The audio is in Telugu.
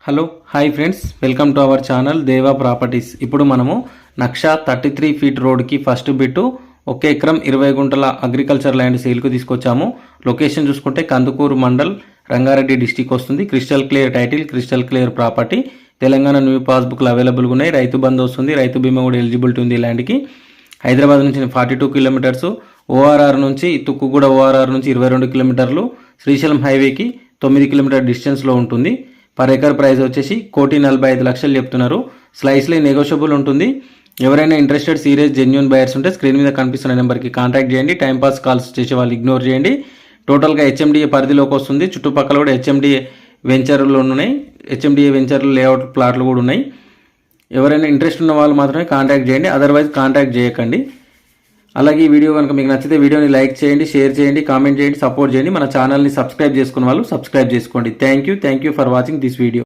Hello hi friends, welcome to our channel దేవా ప్రాపర్టీస్. ఇప్పుడు మనము నక్షా 33 ఫీట్ రోడ్కి ఫస్ట్ బిట్టు 1 ఎకరం 20 గుంటల అగ్రికల్చర్ ల్యాండ్ సేల్కు తీసుకొచ్చాము. లొకేషన్ చూసుకుంటే కందుకూరు మండల్, రంగారెడ్డి డిస్టిక్ వస్తుంది. Crystal clear title, crystal clear property. Telangana new పాస్బుక్లు అవైలబుల్గా ఉన్నాయి. రైతు బంధు వస్తుంది, రైతు బీమా కూడా ఎలిజిబిలిటీ ఉంది. ల్యాండ్కి హైదరాబాద్ నుంచి 42 కిలోమీటర్స్, ఓఆర్ఆర్ నుంచి తుక్కుగూడ ఓఆర్ఆర్ నుంచి 22 కిలోమీటర్లు, శ్రీశైలం హైవేకి 9 కిలోమీటర్ డిస్టెన్స్లో ఉంటుంది. పర్ ఎకర్ ప్రైస్ వచ్చేసి 1,45,00,000 చెప్తున్నారు. స్లైస్లీ నెగోషియబుల్ ఉంటుంది. ఎవరైనా ఇంట్రెస్టెడ్ సీరియస్ జెన్యూన్ బయర్స్ ఉంటే స్క్రీన్ మీద కనిపిస్తున్న నెంబర్కి కాంటాక్ట్ చేయండి. టైంపాస్ కాల్స్ చేసే వాళ్ళు ఇగ్నోర్ చేయండి. టోటల్గా హెచ్ఎండిఏ పరిధిలోకి వస్తుంది. చుట్టుపక్కల కూడా హెచ్ఎండిఏ వెంచర్లు ఉన్నాయి. హెచ్ఎండిఏ వెంచర్లు లేఅవుట్ ప్లాట్లు కూడా ఉన్నాయి. ఎవరైనా ఇంట్రెస్ట్ ఉన్న వాళ్ళు మాత్రమే కాంటాక్ట్ చేయండి, అదర్వైజ్ కాంటాక్ట్ చేయకండి. అలాగే ఈ వీడియో కనుక మీకు నచ్చితే వీడియోని లైక్ చేయండి, షేర్ చేయండి, కామెంట్ చేయండి, సపోర్ట్ చేయండి. మన ఛానల్ని సబ్స్క్రైబ్ చేసుకున్న వాళ్ళు సబ్స్క్రైబ్ చేసుకోండి. Thank you for watching this video.